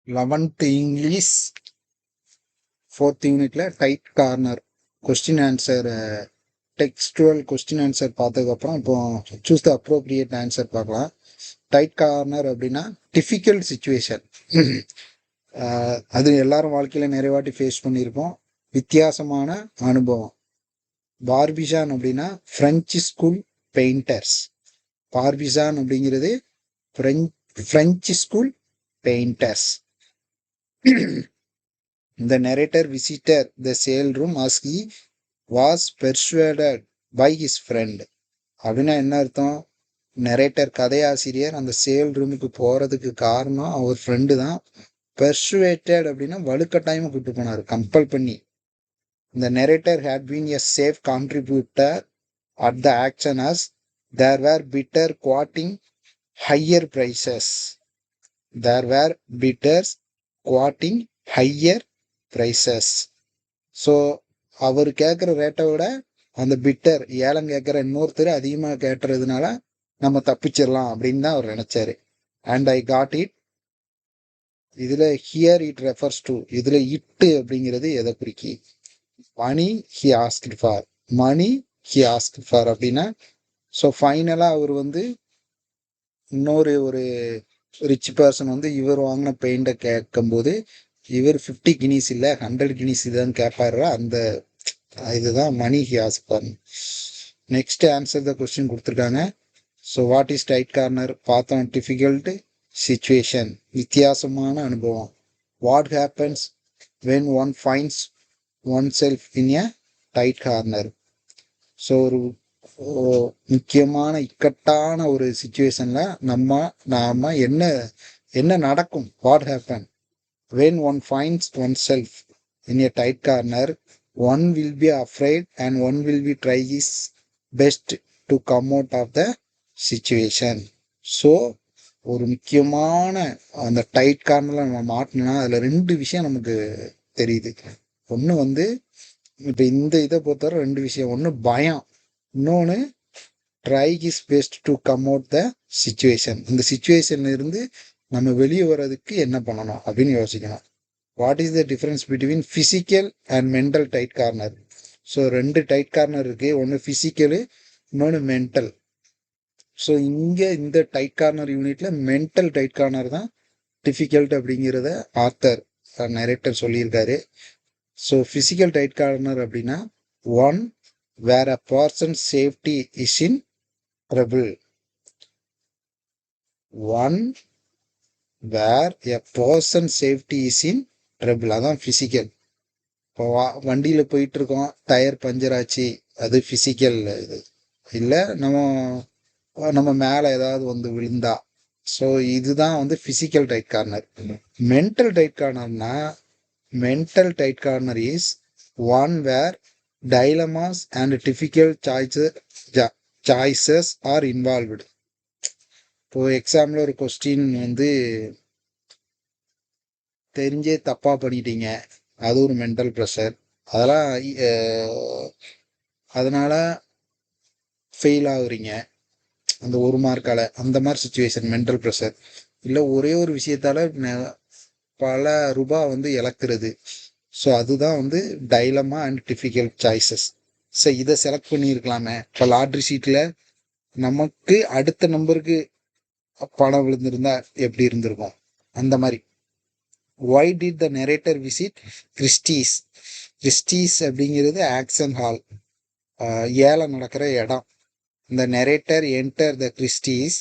11th English 4th யூனிட்ல tight corner question answer textual question answer பார்த்ததுக்கப்புறம் இப்போ choose the appropriate answer பார்க்கலாம். Tight corner அப்படின்னா difficult situation. அது எல்லாரும் வாழ்க்கையில் நிறைய வாட்டி ஃபேஸ் பண்ணியிருப்போம். வித்தியாசமான அனுபவம். பார்பிசான் அப்படின்னா ஃப்ரெஞ்சு ஸ்கூல் பெயிண்டர்ஸ். பார்பிசான் அப்படிங்கிறது French school painters. The narrator visited the sale room as he was persuaded by his friend. அப்படின்னா என்ன அர்த்தம்? நரேட்டர் கதையாசிரியர் அந்த சேல் ரூமுக்கு போறதுக்கு காரணம் அவர் ஃப்ரெண்டு தான். பெர்சுவேட்டட் அப்படின்னா வலுக்கட்டாயமா கூட்டு போனார், கம்பல் பண்ணி. The narrator had been a safe contributor at the action as there were bitter quoting higher prices. There were bidders quoting higher prices. So அவர் கேட்குற ரேட்டை விட அந்த பிட்டர் ஏலம் கேட்குற இன்னொருத்தர் அதிகமாக கேட்டுறதுனால நம்ம தப்பிச்சிடலாம் அப்படின்னு தான் அவர் நினைச்சாரு. And I got it. இதுல ஹியர் இட் ரெஃபர்ஸ் டு, இதுல இட்டு அப்படிங்கிறது எதை குறிக்கி? Money he asked for. Money he asked for அப்படின்னா ஸோ ஃபைனலாக அவர் வந்து இன்னொரு ஒரு ரிச் பர்சன் வந்து இவர் வாங்கின பெயிண்டை கேட்கும்போது இவர் 50 கினிஸ் இல்லை 100 கினிஸ் தான் கேட்பாரு. அந்த இதுதான் money he asked for. Next answer the question கொடுத்துருக்காங்க. So what is tight corner பார்த்தோம். டிஃபிகல்ட் சிச்சுவேஷன், வித்தியாசமான அனுபவம். What happens when one finds oneself in a tight corner. So ஒரு முக்கியமான இக்கட்டான ஒரு சுச்சுவேஷன்ல நாம என்ன நடக்கும்? What happen when one finds oneself in a tight corner. One will be afraid and one will be try is best to come out of the situation. So ஒரு முக்கியமான அந்த டைட் கார்னரில் நம்ம மாட்டினா அதில் 2 விஷயம் நமக்கு தெரியுது. ஒன்று வந்து இப்போ இந்த இதை பொறுத்தவரை 2 விஷயம். ஒன்று பயம், இன்னொன்று try is best to come out the situation. இந்த சிச்சுவேஷன்ல இருந்து நம்ம வெளியே வர்றதுக்கு என்ன பண்ணணும் அப்படின்னு யோசிக்கணும். What is the difference between physical and mental tight corner? So 2 tight corner இருக்கு. ஒன்று ஃபிசிக்கலு, இன்னொன்று மென்டல். ஸோ இங்கே இந்த டைட் கார்னர் யூனிட்ல மென்டல் டைட் கார்னர் தான் டிஃபிகல்ட் அப்படிங்கிறத ஆத்தர் நரேட்டர் சொல்லியிருக்காரு. ஸோ ஃபிசிக்கல் டைட் கார்னர் அப்படின்னா one where a person safety is in trouble. One where a person safety is in trouble, அதான் physical. இப்போ வண்டியில் போயிட்டு இருக்கோம், டயர் பஞ்சர் ஆச்சு, அது ஃபிசிக்கல் இது. இல்லை நம்ம மேலே ஏதாவது வந்து விழுந்தா, ஸோ இதுதான் வந்து physical tight corner. Mental tight கார்னர்னா mental tight corner is one where dilemmas and difficult choices are involved. இப்போ எக்ஸாம்பிள் ஒரு கொஸ்டின் வந்து தெரிஞ்சே தப்பாக பண்ணிட்டீங்க, அது ஒரு மென்டல் ப்ரெஷர். அதனால ஃபெயில் ஆகுறீங்க அந்த 1 மார்க்கால, அந்த மாதிரி சுச்சுவேஷன் மென்டல் ப்ரெஷர். இல்லை ஒரே ஒரு விஷயத்தால பல ரூபாய் வந்து இழக்கிறது. ஸோ அதுதான் வந்து dilemma and difficult choices. So இதை செலக்ட் பண்ணியிருக்கலாமே. இப்போ லாட்ரி சீட்டில் நமக்கு அடுத்த நம்பருக்கு பணம் விழுந்திருந்தா எப்படி இருந்திருக்கும், அந்த மாதிரி. Why did the narrator visit Christie's? Christie's அப்படிங்கிறது ஆக்ஷன் ஹால், ஏலம் நடக்கிற இடம். The narrator entered the Christie's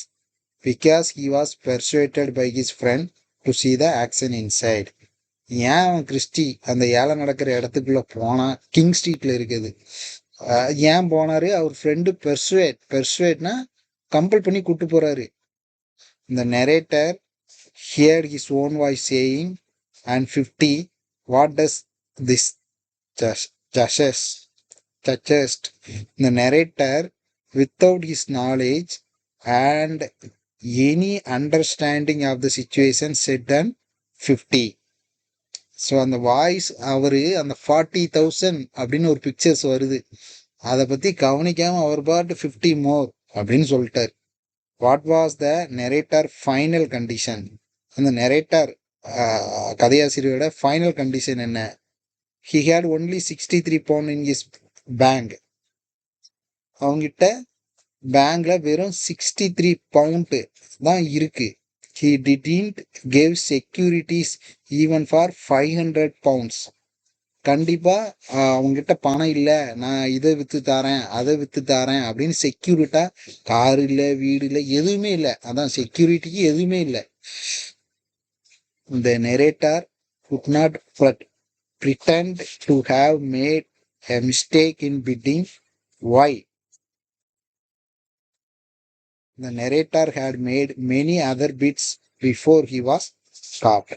because he was persuaded by his friend to see the action inside. ஏன் அவன் கிறிஸ்டி அந்த ஏலம் நடக்கிற இடத்துக்குள்ள போனா? கிங் ஸ்ட்ரீட்ல இருக்குது. ஏன் போனாரு? அவர் ஃப்ரெண்டு பெர்சுவேட்னா கம்பல் பண்ணி கூட்டு போறாரு. இந்த narrator heard his own voice saying, and 50, what does this suggest? The narrator, without his knowledge and any understanding of the situation, said and 50. So அந்த வாய்ஸ் அவரு அந்த 40,000 அப்படின்னு ஒரு பிக்சர்ஸ் வருது, அதை பத்தி கவனிக்காம அவர் பாட்டு 50 மோர் அப்படின்னு சொல்லிட்டார். What was the narrator final condition? அந்த நெரேட்டர் கதையாசிரியரோட ஃபைனல் கண்டிஷன் என்ன? He had only 63 pound in his bank. அவங்ககிட்ட பேங்க்ல வெறும் 63 பவுண்ட் தான் இருக்கு. He didn't gave securities even for 500 pounds. கண்டிப்பா அவங்ககிட்ட பணம் இல்லை, நான் இதை வித்து தரேன் அதை வித்து தரேன் அப்படின்னு செக்யூரிட்டா, கார் இல்லை வீடு இல்லை எதுவுமே இல்லை, அதான் செக்யூரிட்டிக்கு எதுவுமே இல்லை. The narrator could not pretend to have made a mistake in bidding. Why? The narrator had made many other bids before he was caught.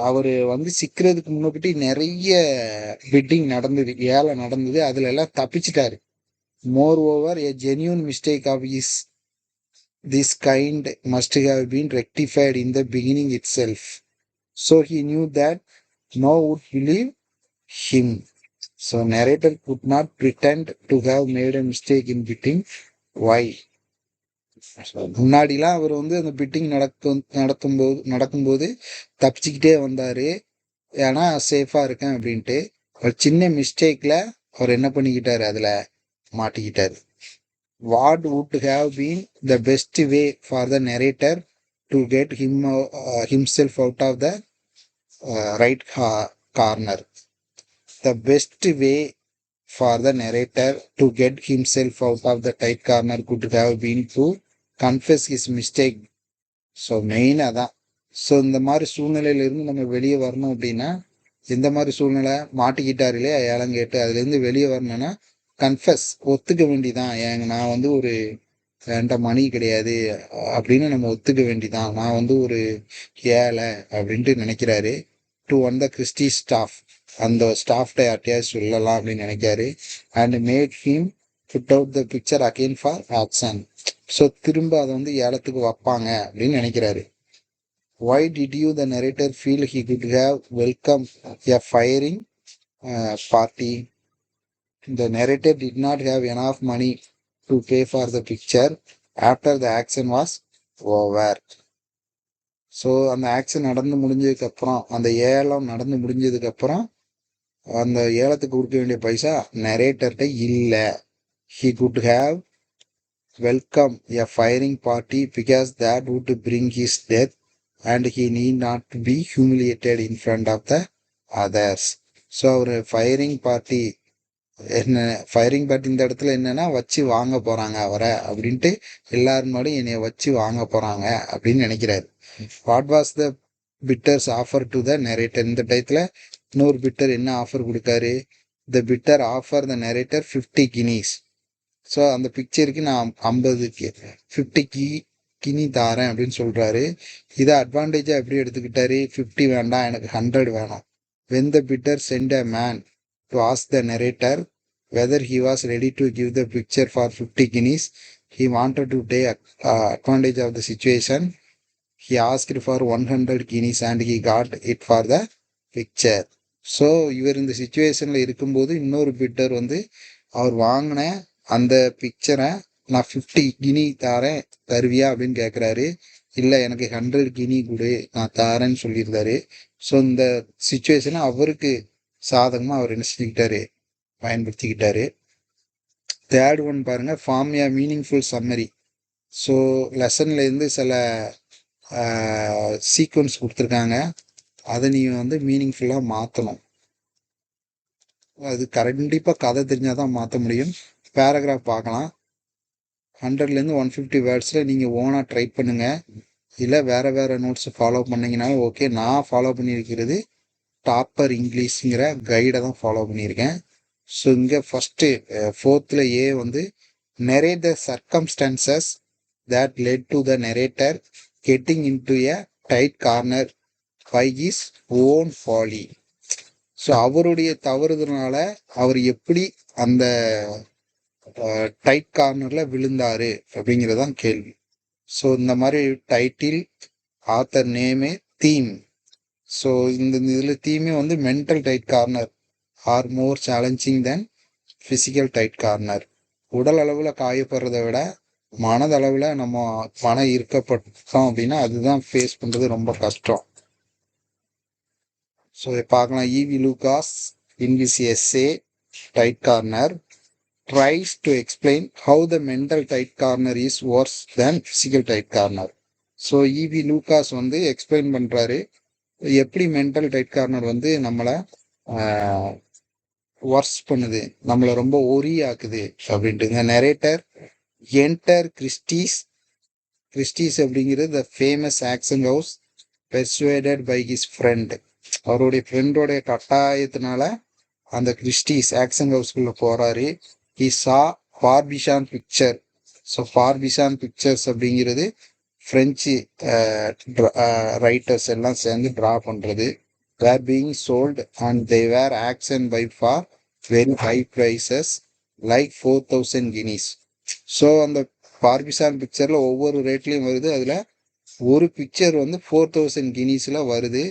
அவரு சிக்கிறதுக்கு முன்னாடி நிறைய பிட்டிங் நடந்தது, ஏழை நடந்தது, அதுல எல்லாம் தப்பிச்சிட்டாரு. Moreover a genuine mistake of this kind must have been rectified in the beginning itself. So he knew that no one would believe him. So narrator could not pretend to have made a mistake in bidding. Why? முன்னாடிலாம் அவர் அந்த fitting நடக்கும்போது தப்பிச்சுக்கிட்டே வந்தாரு, ஏன்னா சேஃபா இருக்கேன் அப்படின்ட்டு. ஒரு சின்ன மிஸ்டேக்ல அவர் என்ன பண்ணிக்கிட்டாரு, அதுல மாட்டிக்கிட்டாரு. What would have been the best way for the narrator to get himself out of the right corner? The best way for the narrator to get himself out of the tight corner could have been to confess his mistake. So main அதான். So இந்த மாதிரி சூழ்நிலையிலிருந்து நம்ம வெளியே வரணும் அப்படின்னா, எந்த மாதிரி சூழ்நிலை மாட்டிக்கிட்டார் இல்லையா ஏலங்கேட்டு, அதுலேருந்து வெளியே வரணும்னா கன்ஃபஸ், ஒத்துக்க வேண்டிதான். நான் ஒரு என்கிட்ட மணி கிடையாது அப்படின்னு நம்ம ஒத்துக்க வேண்டிதான். நான் ஒரு ஏழை அப்படின்ட்டு நினைக்கிறாரு. டு த கிறிஸ்டி ஸ்டாஃப், அந்த ஸ்டாஃப்ட யார்ட்டையாவது சொல்லலாம் அப்படின்னு நினைக்காரு. And made him put out the picture again for auction. So திரும்ப அதை ஏலத்துக்கு வைப்பாங்க அப்படின்னு நினைக்கிறாரு. Why did the narrator feel he could have welcomed a firing party? The narrator did not have enough money to pay for the picture after the action was over. So அந்த action நடந்து முடிஞ்சதுக்கப்புறம், அந்த ஏலம் நடந்து முடிஞ்சதுக்கப்புறம் அந்த ஏலத்துக்கு கொடுக்க வேண்டிய பைசா நரேட்டர்கிட்ட இல்லை. He could have welcomed a firing party because that would bring his death and he need not be humiliated in front of the others. So ஒரு ஃபயரிங் பார்ட்டி இந்த இடத்துல என்னன்னா வச்சு வாங்க போறாங்க அவரை அப்படின்ட்டு, எல்லாரும் முன்னாடி என்னைய வச்சு வாங்க போறாங்க அப்படின்னு நினைக்கிறாரு. What was the bidders offer to the narrator? இந்த டயத்துல இன்னொரு பிட்டர் என்ன ஆஃபர் கொடுக்காரு? The bidder offer the narrator 50 guineas. So அந்த பிக்சருக்கு நான் 50 கினி தாரேன் அப்படின்னு சொல்றாரு. இதை அட்வான்டேஜா எப்படி எடுத்துக்கிட்டாரு? 50 வேண்டாம், எனக்கு 100 வேணும். when the bidder sent a man to ask the narrator whether he was ready to give the picture for 50 guineas, he wanted to take advantage of the situation. He asked for 100 guineas and he got it for the picture. So இவர் இந்த சிச்சுவேஷன்ல இருக்கும்போது இன்னொரு bitter அவர் வாங்கின அந்த பிக்சரை நான் 50 Guinea தாரேன், தருவியா அப்படின்னு கேட்குறாரு. இல்லை, எனக்கு 100 கினி கொடு, நான் தாரேன்னு சொல்லியிருந்தாரு. ஸோ இந்த சிச்சுவேஷனை அவருக்கு சாதகமாக அவர் என்ன செஞ்சுக்கிட்டாரு, பயன்படுத்திக்கிட்டாரு. தேர்ட் ஒன் பாருங்க, ஃபார்ம் ஏ மீனிங்ஃபுல் சம்மரி. ஸோ லெசன்லேருந்து சில சீக்வன்ஸ் கொடுத்துருக்காங்க, அதை நீ மீனிங்ஃபுல்லாக மாற்றணும். அது கண்டிப்பாக கதை தெரிஞ்சால் தான் மாற்ற முடியும். பேராகிராஃப் பார்க்கலாம். 100லேருந்து 150 வேர்ட்ஸில் நீங்கள் ஓனாக ட்ரை பண்ணுங்கள், இல்லை வேறு நோட்ஸ் ஃபாலோ பண்ணிங்கனாலும் ஓகே. நான் ஃபாலோ பண்ணியிருக்கிறது டாப்பர் இங்கிலீஷுங்கிற கைடை தான் ஃபாலோ பண்ணியிருக்கேன். ஸோ இங்கே first 4th A narrate the circumstances that led to the narrator getting into a tight corner by his own folly. So அவருடைய தவறுதனால அவர் எப்படி அந்த டைட் கார்னர்ல விழுந்தாரு அப்படிங்கிறதான் கேள்வி. ஸோ இந்த மாதிரி title, author name, theme. So இந்த இதில் தீமே mental tight corner are more challenging than physical tight corner. உடல் அளவில் காயப்படுறதை விட மனதளவில் நம்ம மனம் இருக்கப்பட்டோம் அப்படின்னா அதுதான் ஃபேஸ் பண்ணுறது ரொம்ப கஷ்டம். ஸோ பார்க்கலாம். E V Lucas in his essay tight corner tries to explain how the mental tight corner is worse than physical tight corner. So EV Lucas வந்து எக்ஸ்பிளைன் பண்ணுறாரு எப்படி மென்டல் டைட் கார்னர் வந்து நம்மளை ஒர்ஸ் பண்ணுது, நம்மளை ரொம்ப ஒரி ஆக்குது அப்படின்ட்டு. இந்த நரேட்டர் என்டர் கிறிஸ்டீஸ் அப்படிங்கிறது the famous auction house persuaded by his friend. அவருடைய ஃப்ரெண்டோடைய கட்டாயத்தினால அந்த கிறிஸ்டீஸ் ஆக்ஷன் ஹவுஸ்குள்ளே போகிறாரு. He saw Barbizon picture. So Barbizon pictures அப்படிங்கிறது ஃப்ரெஞ்சு ரைட்டர்ஸ் எல்லாம் சேர்ந்து ட்ரா பண்ணுறது. Were being sold and they were auction by for very high prices like 4000 guineas. So அந்த Barbizon பிக்சரில் ஒவ்வொரு ரேட்லேயும் வருது. அதில் ஒரு பிக்சர் வந்து 4000 guineasல வருது.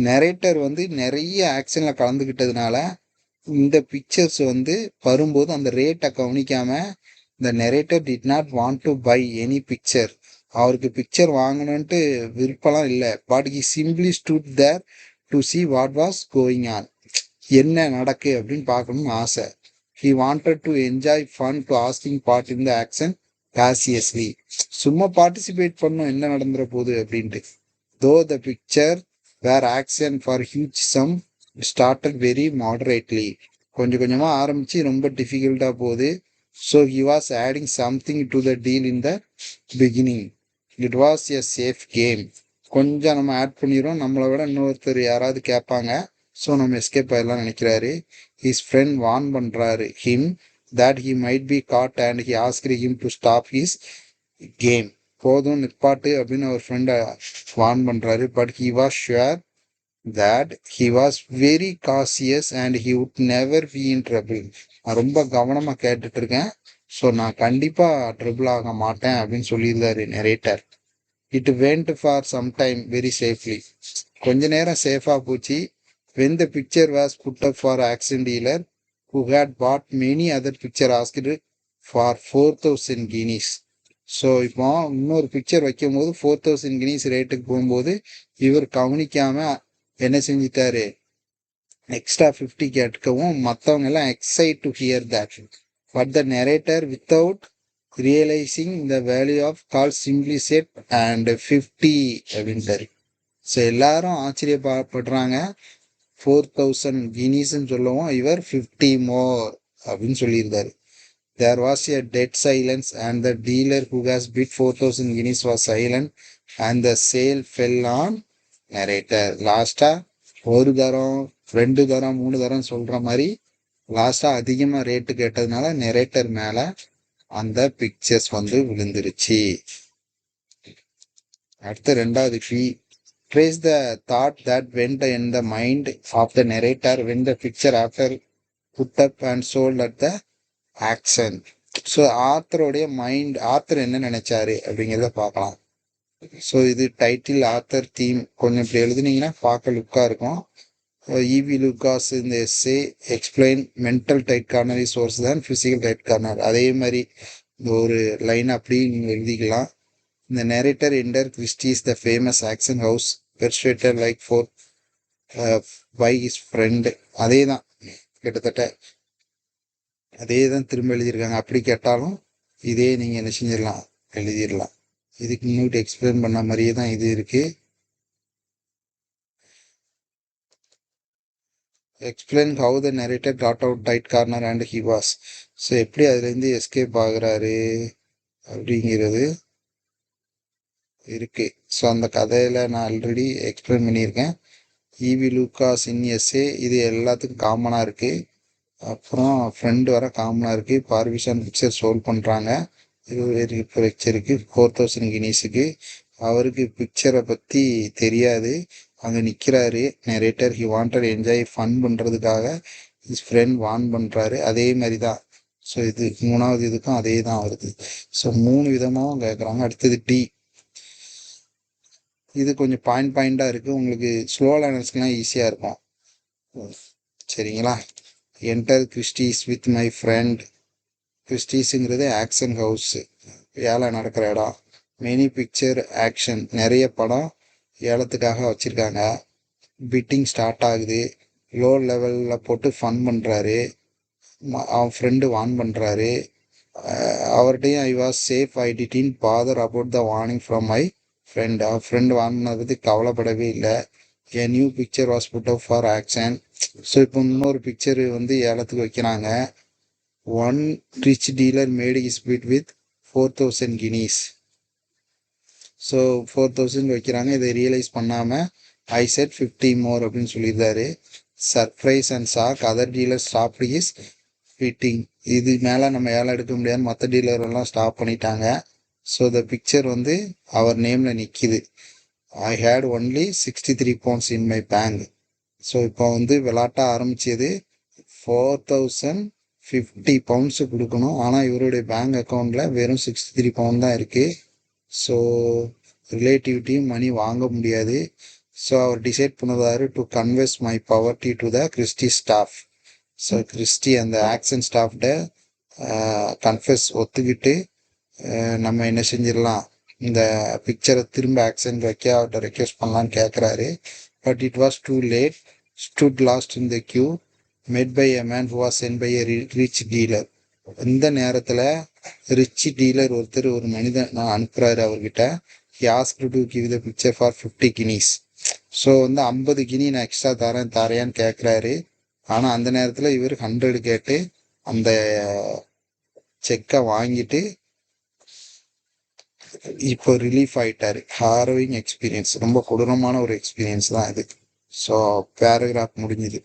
நரேட்டர் வந்து நிறைய ஆக்ஷனில் கலந்துக்கிட்டதுனால இந்த பிக்சர்ஸ் வந்து வரும்போது அந்த ரேட்டை கவனிக்காம இந்த narrator did not want to buy any picture. அவருக்கு பிக்சர் வாங்கணுன்ட்டு விருப்பம்லாம் இல்லை. But he simply stood there to see what was going on. என்ன நடக்கு அப்படின்னு பார்க்கணும்னு ஆசை. He wanted to enjoy fun to asking part in the auction cautiously. சும்மா பார்ட்டிசிபேட் பண்ணும் என்ன நடந்துற போகுது அப்படின்ட்டு. Though the picture were auction for huge sum started very moderately. கொஞ்சம் கொஞ்சமாக ஆரம்பித்து ரொம்ப டிஃபிகல்ட்டாக போகுது. So he was adding something to the deal in the beginning. It was a safe game. கொஞ்சம் நம்ம ஆட் பண்ணிடுறோம், நம்மளை விட இன்னொருத்தர் யாராவது கேட்பாங்க, ஸோ நம்ம எஸ்கேப் ஆகிடலாம் நினைக்கிறாரு. ஹிஸ் ஃப்ரெண்ட் வார்ன் பண்ணுறாரு him that he might be caught and he asked him to stop his game. போதும் நிப்பாட்டு அப்படின்னு அவர் ஃப்ரெண்டை வார்ன் பண்ணுறாரு. But he was sure that he was very cautious and he would never be in trouble. நான் ரொம்ப கவனமாக கேட்டுட்டு இருக்கேன், ஸோ நான் கண்டிப்பாக ட்ரிபிள் ஆக மாட்டேன் அப்படின்னு சொல்லியிருந்தாரு narrator. It went for some time very safely. கொஞ்ச நேரம் சேஃபாக போச்சு. when the picture was put up for auction dealer who had bought many other picture asked for 4000 guineas. So இப்போ இன்னொரு பிக்சர் வைக்கும் போது 4000 guineas ரேட்டுக்கு போகும்போது இவர் கவனிக்காம என்ன செஞ்சிட்டாரு, எக்ஸ்ட்ரா 50 கேட்கவும் மற்றவங்க எல்லாம் excite to hear that. But the narrator without realising the value of call simply said and 50 அப்படின்ட்டாரு. ஸோ எல்லாரும் ஆச்சரியப்படுறாங்க. 4000 guineasன்னு சொல்லவும் இவர் 50 more அப்படின்னு சொல்லியிருந்தாரு. There was a dead silence and the dealer who has bid 4000 guineas was silent and the sale fell on narrator. லாஸ்டா ஒரு தரம் 2 தரம் 3 தரம் சொல்ற மாதிரி லாஸ்டா அதிகமா ரேட்டு கேட்டதுனால நெரேட்டர் மேல அந்த பிக்சர்ஸ் வந்து விழுந்துருச்சு. அடுத்து ரெண்டாவது B. Trace the thought that went in the mind of the narrator when the picture after put up and sold at the auction. So ஆத்தருடைய மைண்ட், ஆத்தர் என்ன நினைச்சாரு அப்படிங்கிறத பார்க்கலாம். ஸோ இது டைட்டில், ஆத்தர், தீம் கொஞ்சம் இப்படி எழுதுனீங்கன்னா பார்க்க லுக்காக இருக்கும். ஈவி லூகாஸ் இந்த essay explain mental tight corner is worse தான் ஃபிசிக்கல் டைட் கார்னர். அதே மாதிரி இந்த ஒரு லைன் அப்படி நீங்கள் எழுதிக்கலாம். இந்த narrator enter Christie's the famous auction house persuaded like four by his friend. அதே தான் கிட்டத்தட்ட அதே தான் திரும்ப எழுதியிருக்காங்க. அப்படி கேட்டாலும் இதே நீங்கள் என்ன செஞ்சிடலாம், எழுதிடலாம். இதுக்கு முன்னாடி எக்ஸ்பிளைன் பண்ண மாதிரியே தான் இது இருக்கு. Explain how the narrator got out tight corner and he was. So எப்படி அதுலேருந்து எஸ்கேப் ஆகுறாரு அப்படிங்கிறது இருக்கு. ஸோ அந்த கதையில் நான் ஆல்ரெடி எக்ஸ்பிளைன் பண்ணியிருக்கேன். ஈவி லூகாஸ் இன் எஸ்ஸே இது எல்லாத்துக்கும் காமனாக இருக்குது. அப்புறம் ஃப்ரெண்டு வர காமனாக இருக்குது. பார்பிஷான் பிக்சர் சோல்வ் பண்ணுறாங்க. இது பிக்சருக்கு 4000 guineasக்கு. அவருக்கு பிக்சரை பற்றி தெரியாது, அங்கே நிற்கிறாரு narrator. He wanted enjoy fun பண்ணுறதுக்காக ஹிஸ் ஃப்ரெண்ட் வார்ன் பண்ணுறாரு. அதே மாதிரி தான். ஸோ இது மூணாவது இதுக்கும் அதே தான் வருது. ஸோ 3 விதமாகவும் கேட்குறாங்க. அடுத்தது டி. இது கொஞ்சம் பாயிண்டாக இருக்குது, உங்களுக்கு ஸ்லோ லேர்னர்ஸ்க்கெலாம் ஈஸியாக இருக்கும். சரிங்களா. Enter Christie's with my friend. கிறிஸ்டீஸுங்கிறது ஆக்ஷன் ஹவுஸு. ஏலம் நடக்கிற இடம். மெனி பிக்சர் ஆக்ஷன், நிறைய படம் ஏலத்துக்காக வச்சுருக்காங்க. பிட்டிங் ஸ்டார்ட் ஆகுது. லோ லெவலில் போட்டு ஃபன் பண்ணுறாரு. அவன் ஃப்ரெண்டு வார்ன் பண்ணுறாரு. அவர்கிட்டையும் I was safe, I didn't bother about the warning from my friend. அவர் ஃப்ரெண்டு வார்ன் பண்ணது கவலைப்படவே இல்லை. A new picture was put up for auction. So இப்போ இன்னொரு பிக்சர் வந்து ஏலத்துக்கு வைக்கிறாங்க. One rich dealer made is bid with 4,000 guineas. So 4,000 வைக்கிறாங்க. இதை ரியலைஸ் பண்ணாமல் ஐ செட் 50 more அப்படின்னு சொல்லியிருந்தாரு. Surprise and shock, other dealer stop is fitting. இது மேலே நம்ம ஏலம் எடுக்க முடியாதுன்னு மற்ற டீலரெல்லாம் ஸ்டாப் பண்ணிட்டாங்க. ஸோ த பிக்சர் வந்து அவர் நேமில் நிற்கிது. I had only 63 pounds in my bank. So இப்போ வந்து விளாட்ட ஆரம்பிச்சது 4,050 pounds கொடுக்கணும். ஆனால் இவருடைய பேங்க் அக்கௌண்ட்டில் வெறும் 63 pound தான் இருக்குது. ஸோ ரிலேட்டிவிட்டியும் மணி வாங்க முடியாது. ஸோ அவர் டிசைட் பண்ணதாரு to converse my poverty to the Christie staff. So Christie அந்த ஆக்ஷன் ஸ்டாஃப்ட கன்ஃபெஸ் ஒத்துக்கிட்டு நம்ம என்ன செஞ்சிடலாம், இந்த பிக்சரை திரும்ப ஆக்ஷன் வைக்க அவர்கிட்ட ரெக்வெஸ்ட் பண்ணலான்னு கேட்குறாரு. But it was too late. Stood last in the queue met by a man who was sent by a rich dealer. இந்த நேரத்தில் ரிச் டீலர் ஒருத்தர் ஒரு மனிதன் நான் அனுப்புகிறாரு அவர்கிட்ட. He asked to give the picture for 50 guineas. So வந்து 50 guinea நான் extra தரையான்னு கேட்குறாரு. ஆனால் அந்த நேரத்தில் இவர் 100 கேட்டு அந்த செக்கை வாங்கிட்டு இப்போ ரிலீஃப் ஆகிட்டாரு. ஹாரோவிங் எக்ஸ்பீரியன்ஸ், ரொம்ப கொடூரமான ஒரு எக்ஸ்பீரியன்ஸ் தான் இது. ஸோ பேராகிராஃப் முடிஞ்சுது.